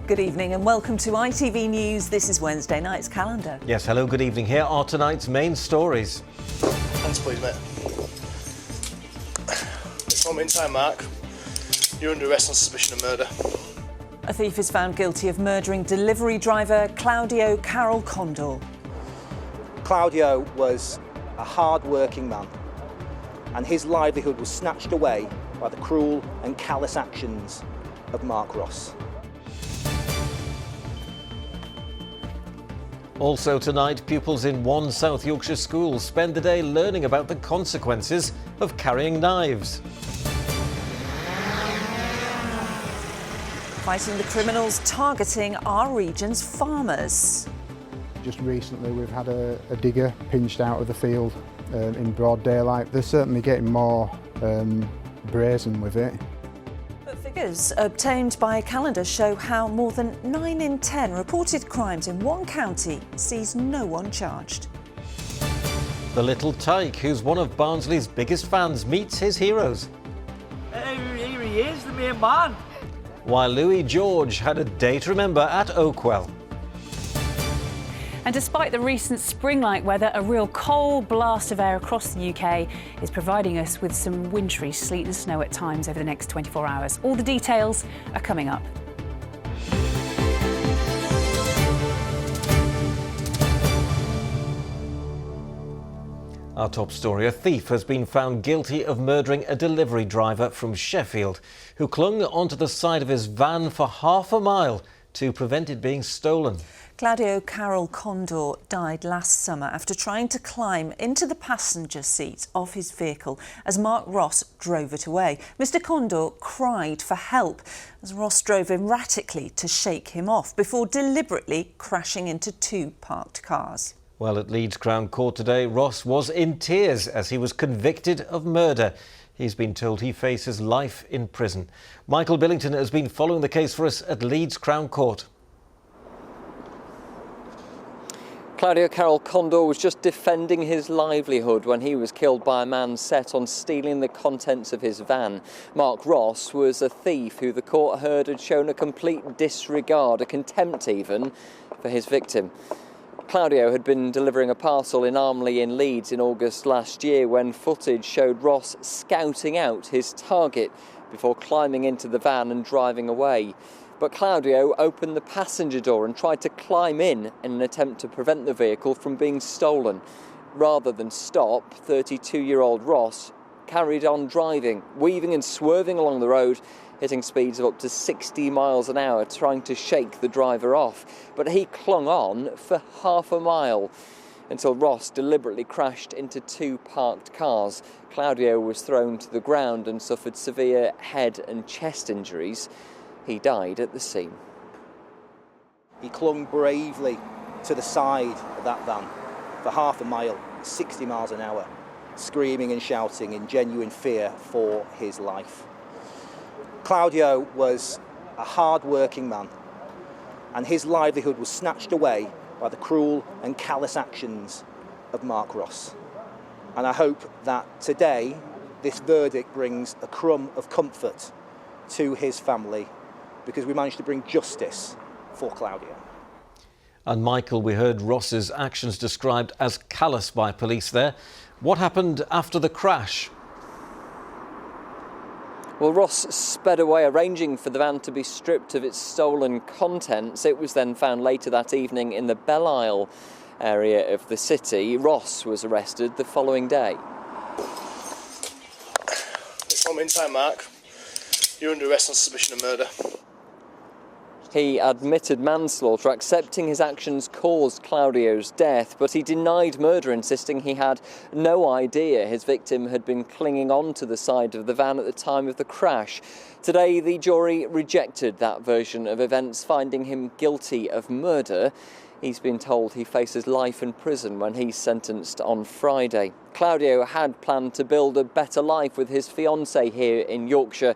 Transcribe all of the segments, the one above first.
Good evening and welcome to ITV News. This is Wednesday night's calendar. Yes, hello, good evening. Here are tonight's main stories. Hands please, mate. It's moment in time, Mark. You're under arrest on suspicion of murder. A thief is found guilty of murdering delivery driver Claudio Carol Condor. Claudio was a hard-working man, and his livelihood was snatched away by the cruel and callous actions of Mark Ross. Also tonight, pupils in one South Yorkshire school spend the day learning about the consequences of carrying knives. Fighting the criminals targeting our region's farmers. Just recently we've had a digger pinched out of the field in broad daylight. They're certainly getting more brazen with it. But figures obtained by a calendar show how more than 9 in 10 reported crimes in one county sees no one charged. The little tyke, who's one of Barnsley's biggest fans, meets his heroes. Here he is, the main man. While Louis George had a day to remember at Oakwell. And despite the recent spring-like weather, a real cold blast of air across the UK is providing us with some wintry sleet and snow at times over the next 24 hours. All the details are coming up. Our top story, a thief has been found guilty of murdering a delivery driver from Sheffield who clung onto the side of his van for half a mile to prevent it being stolen. Claudio Carol Condor died last summer after trying to climb into the passenger seat of his vehicle as Mark Ross drove it away. Mr Condor cried for help as Ross drove erratically to shake him off before deliberately crashing into 2 parked cars. Well, at Leeds Crown Court today, Ross was in tears as he was convicted of murder. He's been told he faces life in prison. Michael Billington has been following the case for us at Leeds Crown Court. Claudio Carol Condor was just defending his livelihood when he was killed by a man set on stealing the contents of his van. Mark Ross was a thief who the court heard had shown a complete disregard, a contempt even, for his victim. Claudio had been delivering a parcel in Armley in Leeds in August last year when footage showed Ross scouting out his target before climbing into the van and driving away. But Claudio opened the passenger door and tried to climb in an attempt to prevent the vehicle from being stolen. Rather than stop, 32-year-old Ross carried on driving, weaving and swerving along the road, hitting speeds of up to 60 miles an hour, trying to shake the driver off. But he clung on for half a mile until Ross deliberately crashed into 2 parked cars. Claudio was thrown to the ground and suffered severe head and chest injuries. He died at the scene. He clung bravely to the side of that van for half a mile, 60 miles an hour, screaming and shouting in genuine fear for his life. Claudio was a hard-working man, and his livelihood was snatched away by the cruel and callous actions of Mark Ross. And I hope that today this verdict brings a crumb of comfort to his family, because we managed to bring justice for Claudio. And Michael, we heard Ross's actions described as callous by police there. What happened after the crash? Well, Ross sped away, arranging for the van to be stripped of its stolen contents. It was then found later that evening in the Belle Isle area of the city. Ross was arrested the following day. It's moment in time, Mark. You're under arrest on suspicion of murder. He admitted manslaughter, accepting his actions caused Claudio's death, but he denied murder, insisting he had no idea his victim had been clinging on to the side of the van at the time of the crash. Today, the jury rejected that version of events, finding him guilty of murder. He's been told he faces life in prison when he's sentenced on Friday. Claudio had planned to build a better life with his fiancée here in Yorkshire,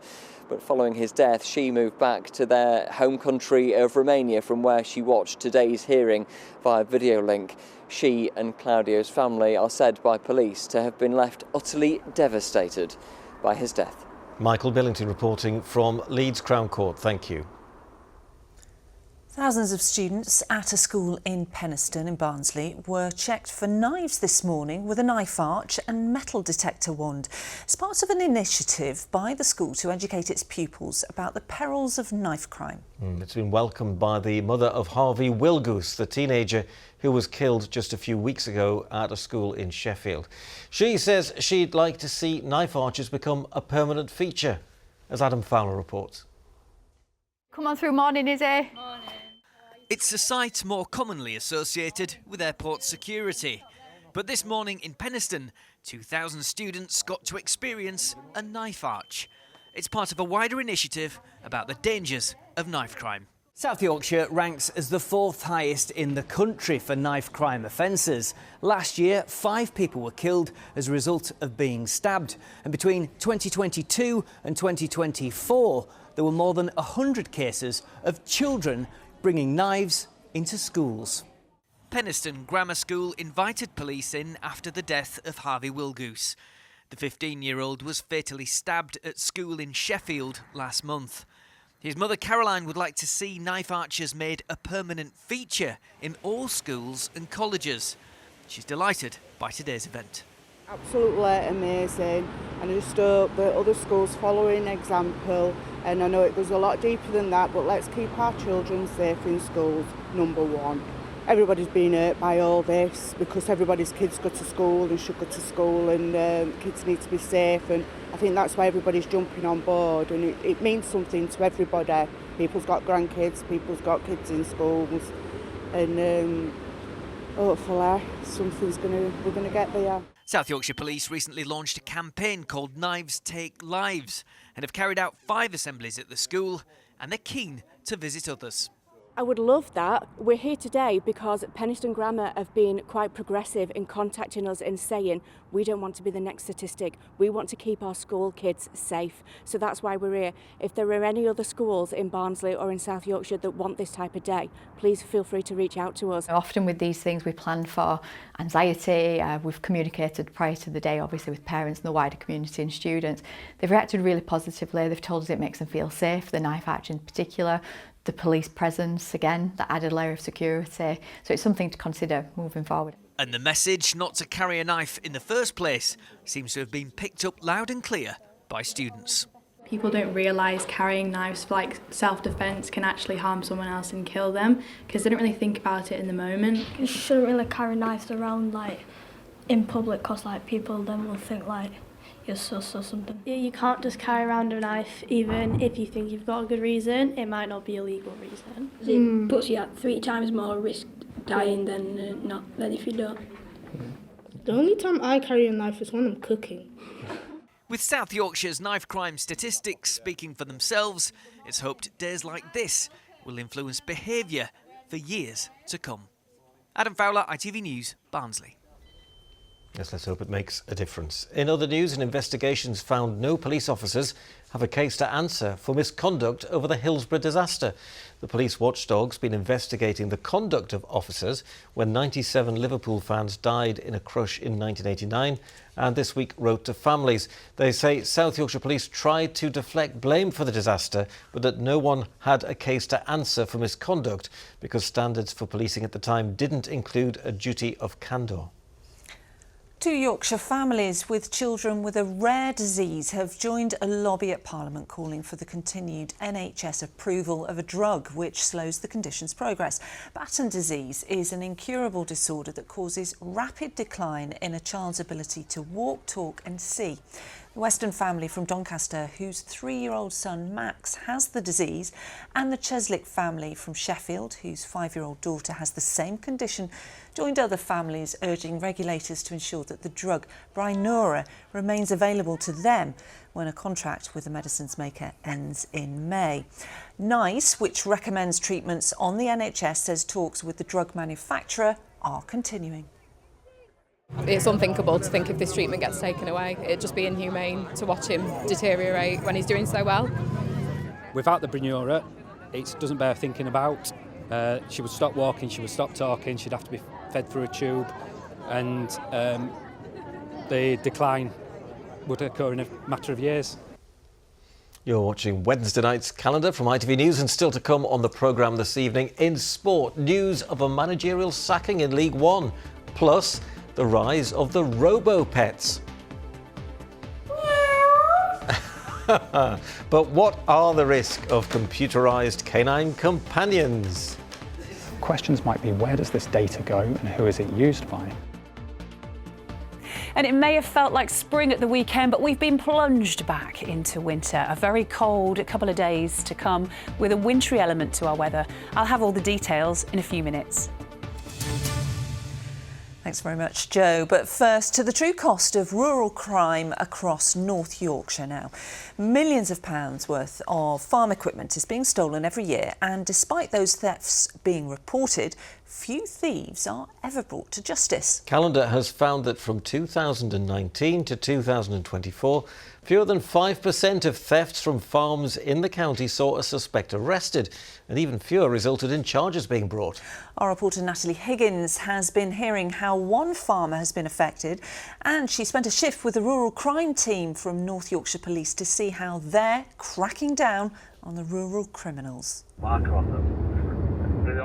but following his death, she moved back to their home country of Romania, from where she watched today's hearing via video link. She and Claudio's family are said by police to have been left utterly devastated by his death. Michael Billington reporting from Leeds Crown Court. Thank you. Thousands of students at a school in Penistone in Barnsley were checked for knives this morning with a knife arch and metal detector wand. It's part of an initiative by the school to educate its pupils about the perils of knife crime. It's been welcomed by the mother of Harvey Wilgoose, the teenager who was killed just a few weeks ago at a school in Sheffield. She says she'd like to see knife arches become a permanent feature, as Adam Fowler reports. Come on through, morning, is it? Morning. It's a site more commonly associated with airport security. But this morning in Penistone, 2,000 students got to experience a knife arch. It's part of a wider initiative about the dangers of knife crime. South Yorkshire ranks as the 4th highest in the country for knife crime offences. Last year, 5 people were killed as a result of being stabbed. And between 2022 and 2024, there were more than 100 cases of children bringing knives into schools. Penistone Grammar School invited police in after the death of Harvey Wilgoose. The 15-year-old was fatally stabbed at school in Sheffield last month. His mother Caroline would like to see knife arches made a permanent feature in all schools and colleges. She's delighted by today's event. Absolutely amazing, and I just hope that other schools follow an example, and I know it goes a lot deeper than that, but let's keep our children safe in schools, number one. Everybody's been hurt by all this because everybody's kids go to school and should go to school, and kids need to be safe, and I think that's why everybody's jumping on board, and it means something to everybody. People's got grandkids, people's got kids in schools, and hopefully we're going to get there. South Yorkshire Police recently launched a campaign called Knives Take Lives and have carried out 5 assemblies at the school, and they're keen to visit others. I would love that. We're here today because Penistone Grammar have been quite progressive in contacting us and saying we don't want to be the next statistic. We want to keep our school kids safe. So that's why we're here. If there are any other schools in Barnsley or in South Yorkshire that want this type of day, please feel free to reach out to us. Often with these things we plan for anxiety. We've communicated prior to the day, obviously, with parents and the wider community and students. They've reacted really positively. They've told us it makes them feel safe, the knife arch in particular. The police presence, again, that added layer of security. So it's something to consider moving forward. And the message not to carry a knife in the first place seems to have been picked up loud and clear by students. People don't realise carrying knives for self-defence can actually harm someone else and kill them because they don't really think about it in the moment. You shouldn't really carry knives around in public because people then will think you're sus or something. Yeah, you can't just carry around a knife even if you think you've got a good reason. It might not be a legal reason. It puts you at 3 times more risk dying than if you don't. The only time I carry a knife is when I'm cooking. With South Yorkshire's knife crime statistics speaking for themselves, it's hoped days like this will influence behaviour for years to come. Adam Fowler, ITV News, Barnsley. Yes, let's hope it makes a difference. In other news, an investigation's found no police officers have a case to answer for misconduct over the Hillsborough disaster. The police watchdog's been investigating the conduct of officers when 97 Liverpool fans died in a crush in 1989 and this week wrote to families. They say South Yorkshire Police tried to deflect blame for the disaster, but that no one had a case to answer for misconduct because standards for policing at the time didn't include a duty of candour. 2 Yorkshire families with children with a rare disease have joined a lobby at Parliament calling for the continued NHS approval of a drug which slows the condition's progress. Batten disease is an incurable disorder that causes rapid decline in a child's ability to walk, talk and see. The Weston family from Doncaster, whose 3-year-old son Max has the disease, and the Cheslick family from Sheffield, whose 5-year-old daughter has the same condition, joined other families urging regulators to ensure that the drug Brineura remains available to them when a contract with the medicines maker ends in May. NICE, which recommends treatments on the NHS, says talks with the drug manufacturer are continuing. It's unthinkable to think if this treatment gets taken away. It'd just be inhumane to watch him deteriorate when he's doing so well. Without the Brineura, it doesn't bear thinking about. She would stop walking, she would stop talking, she'd have to be fed through a tube, and the decline would occur in a matter of years. You're watching Wednesday night's calendar from ITV News, and still to come on the programme this evening. In sport, news of a managerial sacking in League One, plus the rise of the robo-pets. But what are the risks of computerised canine companions? Questions might be, where does this data go and who is it used by? And it may have felt like spring at the weekend, but we've been plunged back into winter. A very cold couple of days to come with a wintry element to our weather. I'll have all the details in a few minutes. Thanks very much, Joe. But first, to the true cost of rural crime across North Yorkshire now. Millions of pounds worth of farm equipment is being stolen every year, and despite those thefts being reported, few thieves are ever brought to justice. Calendar has found that from 2019 to 2024, fewer than 5% of thefts from farms in the county saw a suspect arrested, and even fewer resulted in charges being brought. Our reporter Natalie Higgins has been hearing how one farmer has been affected, and she spent a shift with the rural crime team from North Yorkshire Police to see how they're cracking down on the rural criminals.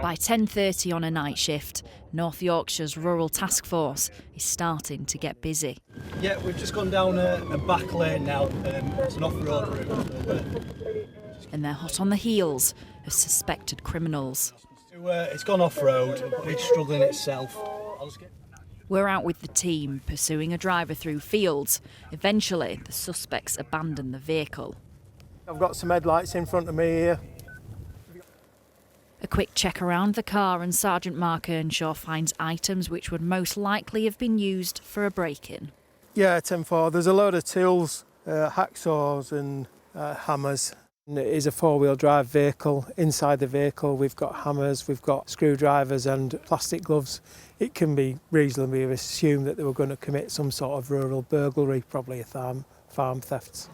By 10:30 on a night shift, North Yorkshire's Rural Task Force is starting to get busy. Yeah, we've just gone down a back lane now. It's an off-road route. And they're hot on the heels of suspected criminals. It's gone off-road. It's struggling itself. We're out with the team, pursuing a driver through fields. Eventually, the suspects abandon the vehicle. I've got some headlights in front of me here. A quick check around the car and Sergeant Mark Earnshaw finds items which would most likely have been used for a break-in. Yeah, 10-4. There's a load of tools, hacksaws and hammers. And it is a four-wheel drive vehicle. Inside the vehicle we've got hammers, we've got screwdrivers and plastic gloves. It can be reasonably assumed that they were going to commit some sort of rural burglary, probably a farm theft.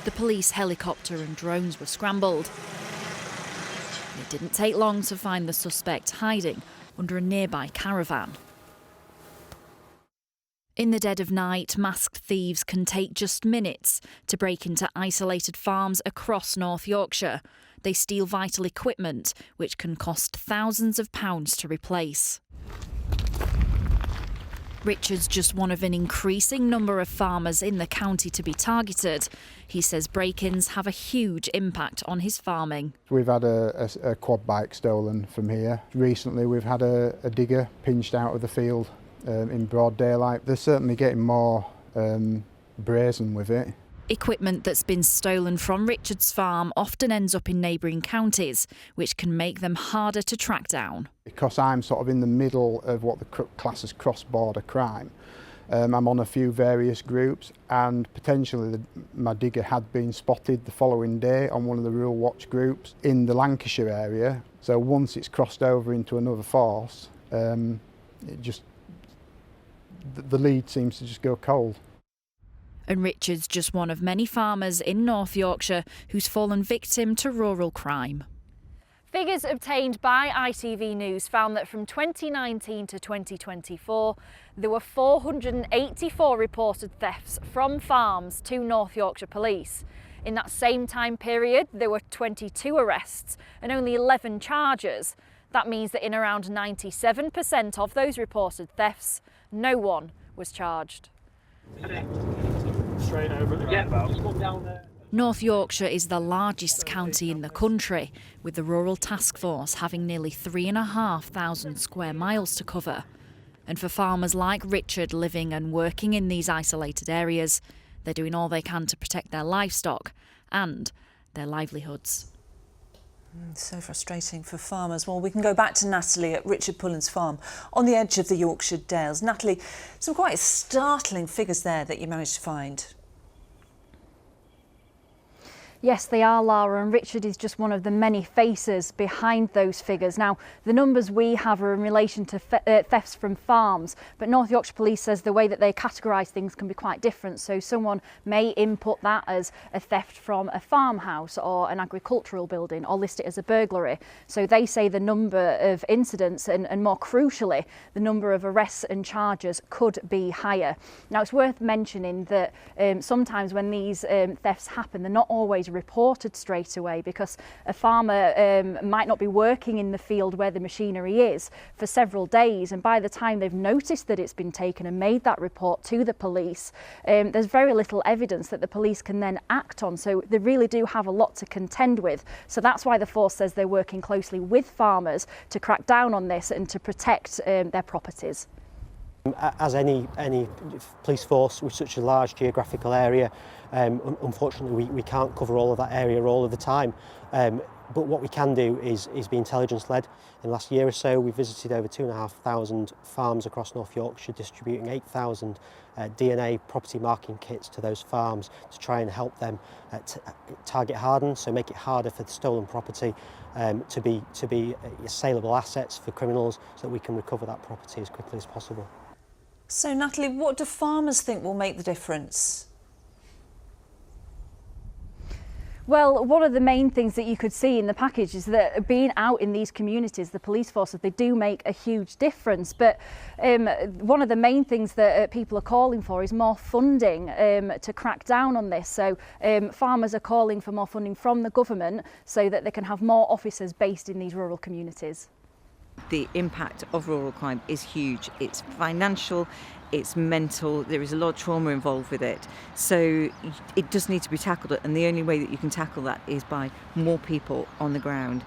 The police helicopter and drones were scrambled. It didn't take long to find the suspect hiding under a nearby caravan. In the dead of night, masked thieves can take just minutes to break into isolated farms across North Yorkshire. They steal vital equipment, which can cost thousands of pounds to replace. Richard's just one of an increasing number of farmers in the county to be targeted. He says break-ins have a huge impact on his farming. We've had a quad bike stolen from here. Recently we've had a digger pinched out of the field in broad daylight. They're certainly getting more brazen with it. Equipment that's been stolen from Richard's farm often ends up in neighbouring counties, which can make them harder to track down. Because I'm sort of in the middle of what the class as cross-border crime, I'm on a few various groups, and potentially my digger had been spotted the following day on one of the Rural Watch groups in the Lancashire area. So once it's crossed over into another force, the lead seems to just go cold. And Richard's just one of many farmers in North Yorkshire who's fallen victim to rural crime. Figures obtained by ITV News found that from 2019 to 2024, there were 484 reported thefts from farms to North Yorkshire Police. In that same time period, there were 22 arrests and only 11 charges. That means that in around 97% of those reported thefts, no one was charged. Straight over the roundabout. Just come down there. North Yorkshire is the largest county in the country, with the Rural Task Force having nearly 3,500 square miles to cover. And for farmers like Richard living and working in these isolated areas, they're doing all they can to protect their livestock and their livelihoods. So frustrating for farmers. Well, we can go back to Natalie at Richard Pullen's farm on the edge of the Yorkshire Dales. Natalie, some quite startling figures there that you managed to find. Yes, they are, Lara, and Richard is just one of the many faces behind those figures. Now, the numbers we have are in relation to thefts from farms, but North Yorkshire Police says the way that they categorise things can be quite different. So someone may input that as a theft from a farmhouse or an agricultural building, or list it as a burglary. So they say the number of incidents and more crucially, the number of arrests and charges could be higher. Now, it's worth mentioning that sometimes when these thefts happen, they're not always reported straight away, because a farmer might not be working in the field where the machinery is for several days, and by the time they've noticed that it's been taken and made that report to the police, there's very little evidence that the police can then act on. So they really do have a lot to contend with. So that's why the force says they're working closely with farmers to crack down on this and to protect their properties. As any police force with such a large geographical area, unfortunately we can't cover all of that area all of the time. But what we can do is be intelligence-led. In the last year or so, we've visited over 2,500 farms across North Yorkshire, distributing 8,000 DNA property marking kits to those farms to try and help them target harden, so make it harder for the stolen property to be saleable assets for criminals, so that we can recover that property as quickly as possible. So, Natalie, what do farmers think will make the difference? Well, one of the main things that you could see in the package is that being out in these communities, the police forces, they do make a huge difference. But one of the main things that people are calling for is more funding to crack down on this. So farmers are calling for more funding from the government so that they can have more officers based in these rural communities. The impact of rural crime is huge. It's financial, it's mental, there is a lot of trauma involved with it. So it does need to be tackled, and the only way that you can tackle that is by more people on the ground,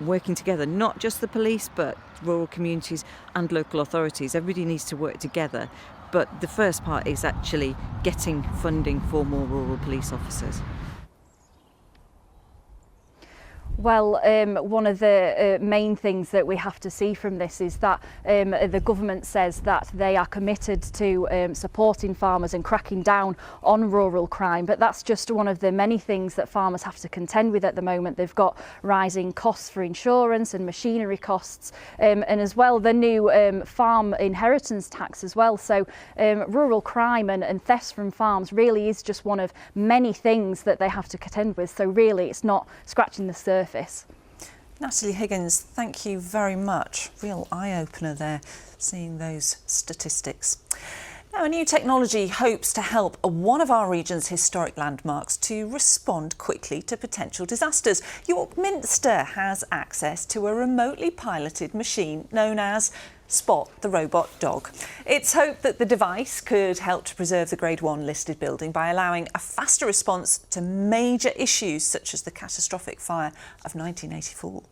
working together, not just the police, but rural communities and local authorities. Everybody needs to work together. But the first part is actually getting funding for more rural police officers. Well, one of the main things that we have to see from this is that the government says that they are committed to supporting farmers and cracking down on rural crime, but that's just one of the many things that farmers have to contend with at the moment. They've got rising costs for insurance and machinery costs, and as well the new farm inheritance tax as well. So rural crime and thefts from farms really is just one of many things that they have to contend with. So really it's not scratching the surface. Natalie Higgins, thank you very much. Real eye-opener there, seeing those statistics. Now, a new technology hopes to help one of our region's historic landmarks to respond quickly to potential disasters. York Minster has access to a remotely piloted machine known as Spot, the robot dog. It's hoped that the device could help to preserve the Grade 1 listed building by allowing a faster response to major issues such as the catastrophic fire of 1984.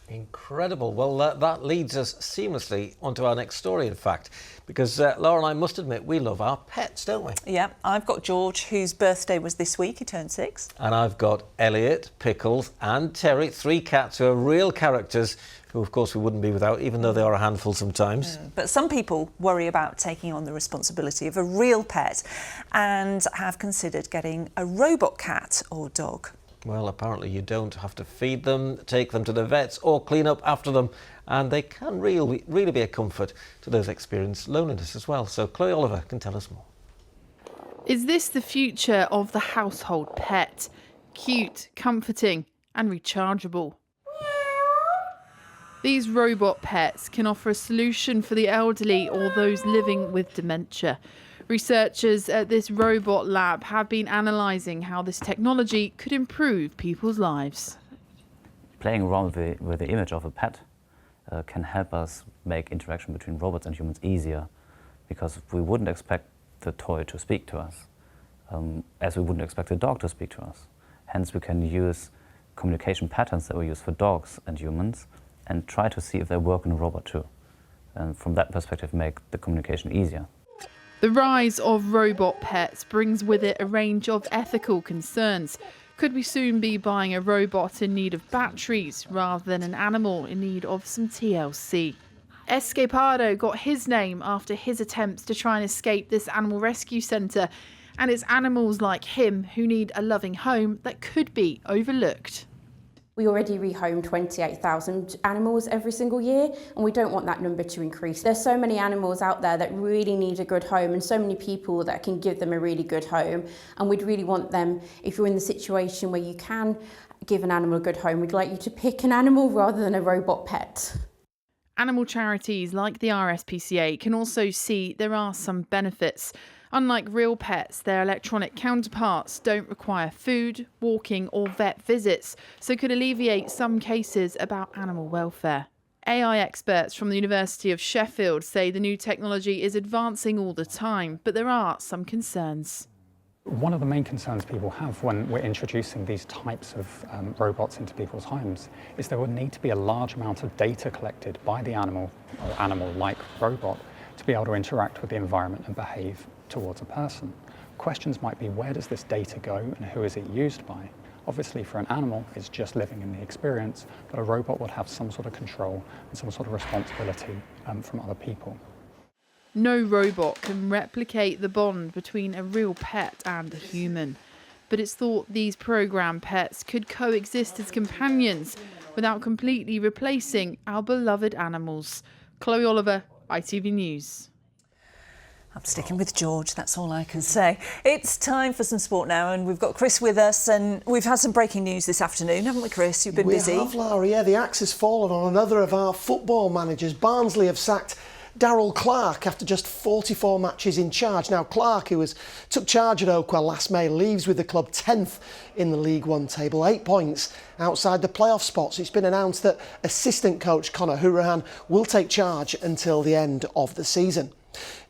Incredible. Well, that leads us seamlessly onto our next story, in fact, because Laura and I must admit we love our pets, don't we? Yeah, I've got George, whose birthday was this week. He turned 6. And I've got Elliot, Pickles and Terry, 3 cats who are real characters who, of course, we wouldn't be without, even though they are a handful sometimes. But some people worry about taking on the responsibility of a real pet and have considered getting a robot cat or dog. Well, apparently you don't have to feed them, take them to the vets or clean up after them, and they can really be a comfort to those experiencing loneliness as well. So Chloe Oliver can tell us more. Is this the future of the household pet? Cute, comforting and rechargeable. These robot pets can offer a solution for the elderly or those living with dementia. Researchers at this robot lab have been analysing how this technology could improve people's lives. Playing around with the image of a pet can help us make interaction between robots and humans easier, because we wouldn't expect the toy to speak to us, as we wouldn't expect a dog to speak to us. Hence we can use communication patterns that we use for dogs and humans and try to see if they work in a robot too. And from that perspective make the communication easier. The rise of robot pets brings with it a range of ethical concerns. Could we soon be buying a robot in need of batteries rather than an animal in need of some TLC? Escapado got his name after his attempts to try and escape this animal rescue centre, And it's animals like him who need a loving home that could be overlooked. We already rehome 28,000 animals every single year, and we don't want that number to increase. There's so many animals out there that really need a good home, and so many people that can give them a really good home. And we'd really want them, if you're in the situation where you can give an animal a good home, we'd like you to pick an animal rather than a robot pet. Animal charities like the RSPCA can also see there are some benefits. Unlike real pets, their electronic counterparts don't require food, walking or vet visits, so could alleviate some cases about animal welfare. AI experts from the University of Sheffield say the new technology is advancing all the time, but there are some concerns. One of the main concerns people have when we're introducing these types of robots into people's homes is there would need to be a large amount of data collected by the animal or animal-like robot to be able to interact with the environment and behave towards a person. Questions might be, where does this data go and who is it used by? Obviously for an animal it's just living in the experience, but a robot would have some sort of control and some sort of responsibility from other people. No robot can replicate the bond between a real pet and a human, but it's thought these programmed pets could coexist as companions without completely replacing our beloved animals. Chloe Oliver, ITV News. I'm sticking with George, that's all I can say. It's time for some sport now, and we've got Chris with us, and we've had some breaking news this afternoon, haven't we, Chris? You've been busy. We have, Lara, yeah. The axe has fallen on another of our football managers. Barnsley have sacked Darryl Clarke after just 44 matches in charge. Now, Clarke, who took charge at Oakwell last May, leaves with the club 10th in the League One table, 8 points outside the playoff spots. It's been announced that assistant coach Conor Hourihane will take charge until the end of the season.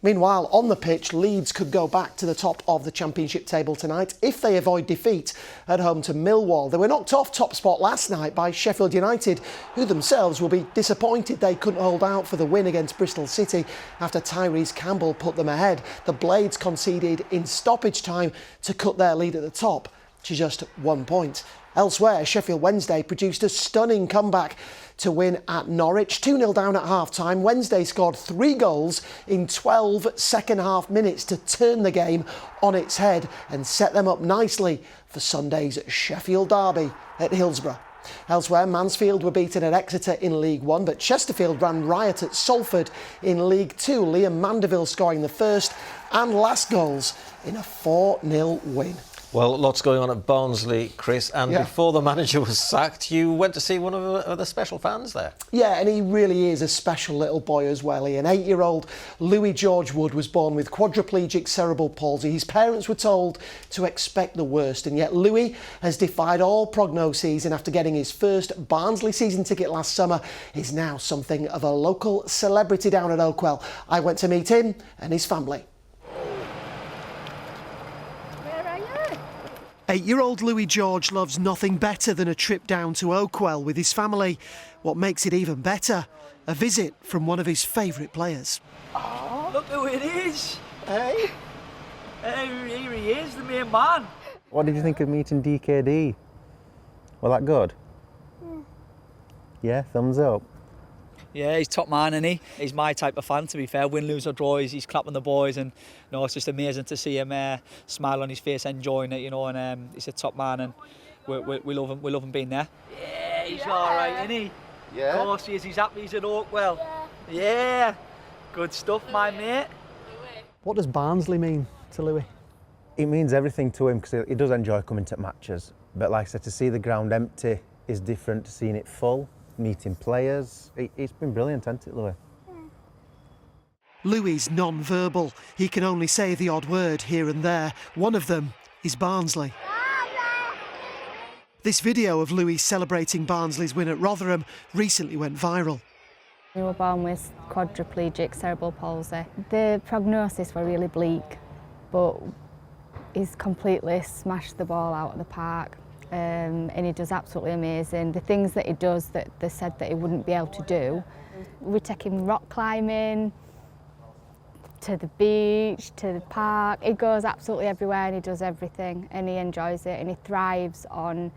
Meanwhile, on the pitch, Leeds could go back to the top of the Championship table tonight if they avoid defeat at home to Millwall. They were knocked off top spot last night by Sheffield United, who themselves will be disappointed they couldn't hold out for the win against Bristol City after Tyrese Campbell put them ahead. The Blades conceded in stoppage time to cut their lead at the top to just 1 point. Elsewhere, Sheffield Wednesday produced a stunning comeback to win at Norwich. 2-0 down at half-time. Wednesday scored 3 goals in 12 second-half minutes to turn the game on its head and set them up nicely for Sunday's Sheffield derby at Hillsborough. Elsewhere, Mansfield were beaten at Exeter in League One, but Chesterfield ran riot at Salford in League Two. Liam Mandeville scoring the first and last goals in a 4-0 win. Well, lots going on at Barnsley, Chris, and before the manager was sacked, you went to see one of the special fans there. Yeah, and he really is a special little boy as well. An 8-year-old Louis George Wood was born with quadriplegic cerebral palsy. His parents were told to expect the worst, and yet Louis has defied all prognoses, and after getting his first Barnsley season ticket last summer, is now something of a local celebrity down at Oakwell. I went to meet him and his family. 8-year-old Louis George loves nothing better than a trip down to Oakwell with his family. What makes it even better, a visit from one of his favourite players. Oh, look who it is! Hey? Hey, here he is, the main man. What did you think of meeting DKD? Was that good? Yeah, thumbs up. Yeah, he's top man, isn't he? He's my type of fan, to be fair. Win, lose or draw, he's clapping the boys, and you know, it's just amazing to see him smile on his face, enjoying it, you know. And he's a top man, and we love him. We love him being there. Yeah, he's all right, isn't he? Yeah. Of course he is. He's happy he's at Oakwell. Yeah. Good stuff, my mate. What does Barnsley mean to Louis? It means everything to him because he does enjoy coming to matches. But like I said, to see the ground empty is different to seeing it full. Meeting players. It's been brilliant, hasn't it, Louis? Louis non-verbal. He can only say the odd word here and there. One of them is Barnsley. This video of Louis celebrating Barnsley's win at Rotherham recently went viral. We were born with quadriplegic cerebral palsy. The prognosis were really bleak, but he's completely smashed the ball out of the park. And he does absolutely amazing. The things that he does that they said that he wouldn't be able to do. We take him rock climbing, to the beach, to the park. He goes absolutely everywhere and he does everything and he enjoys it and he thrives on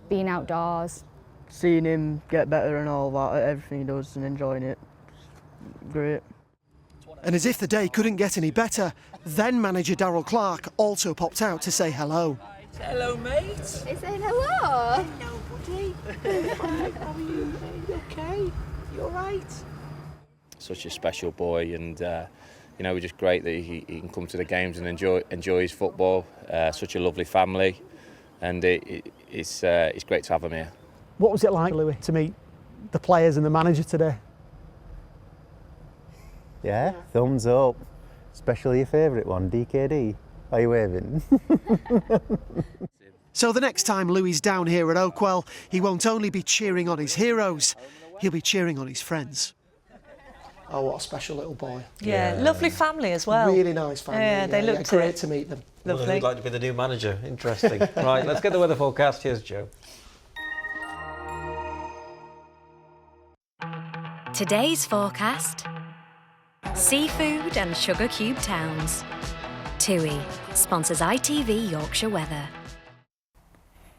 being outdoors. Seeing him get better and all that, everything he does and enjoying it, great. And as if the day couldn't get any better, then manager Darryl Clark also popped out to say hello. Hello, mate. Is saying hello? Hello, buddy. How are you, mate? You okay? You all right? Such a special boy, and you know, we're just great that he can come to the games and enjoy his football. Such a lovely family, and it's great to have him here. What was it like, Louis, to meet the players and the manager today? Yeah, thumbs up. Especially your favourite one, DKD. Are you waving? So the next time Louis down here at Oakwell, he won't only be cheering on his heroes, he'll be cheering on his friends. Oh, what a special little boy. Yeah, lovely family as well. Really nice family. Yeah, they looked great to meet them. Lovely. Who'd like to be the new manager? Interesting. Right, let's get the weather forecast. Here's Joe. Today's forecast: seafood and sugar cube towns. TUI sponsors ITV Yorkshire Weather.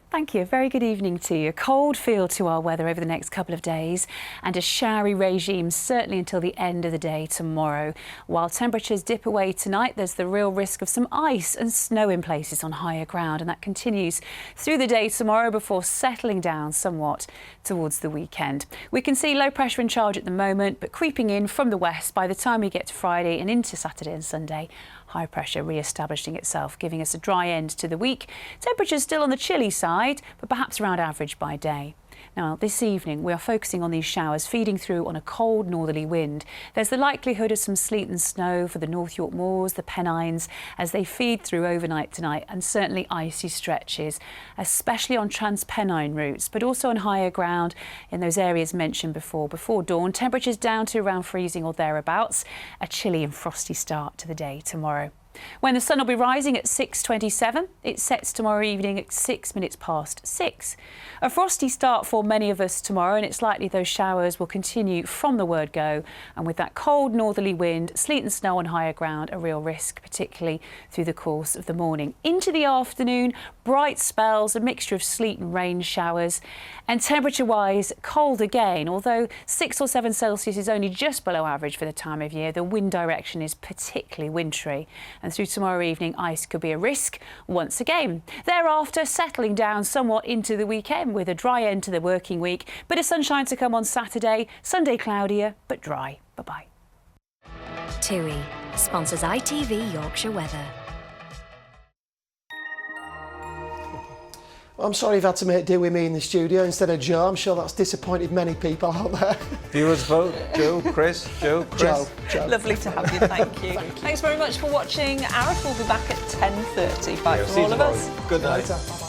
Thank you. A very good evening to you. A cold feel to our weather over the next couple of days and a showery regime certainly until the end of the day tomorrow. While temperatures dip away tonight, there's the real risk of some ice and snow in places on higher ground, and that continues through the day tomorrow before settling down somewhat towards the weekend. We can see low pressure in charge at the moment, but creeping in from the west by the time we get to Friday and into Saturday and Sunday. High pressure re-establishing itself, giving us a dry end to the week. Temperatures still on the chilly side, but perhaps around average by day. Now, this evening, we are focusing on these showers feeding through on a cold northerly wind. There's the likelihood of some sleet and snow for the North York Moors, the Pennines, as they feed through overnight tonight, and certainly icy stretches, especially on Trans-Pennine routes, but also on higher ground in those areas mentioned before dawn. Temperatures down to around freezing or thereabouts. A chilly and frosty start to the day tomorrow. When the sun will be rising at 6:27, it sets tomorrow evening at 6 minutes past 6. A frosty start for many of us tomorrow, and it's likely those showers will continue from the word go. And with that cold northerly wind, sleet and snow on higher ground, a real risk, particularly through the course of the morning. Into the afternoon, bright spells, a mixture of sleet and rain showers. And temperature-wise, cold again. Although 6 or 7 Celsius is only just below average for the time of year, the wind direction is particularly wintry. And through tomorrow evening, ice could be a risk once again. Thereafter, settling down somewhat into the weekend with a dry end to the working week. Bit of sunshine to come on Saturday. Sunday cloudier, but dry. Bye-bye. TUI sponsors ITV Yorkshire Weather. I'm sorry you've had to make do with me in the studio instead of Joe. I'm sure that's disappointed many people out there. Viewers vote Joe, Chris, Joe, Chris. Joe. Lovely to have you, thank you. Thanks very much for watching. Arif will be back at 10:30. Bye from all of us. Good night.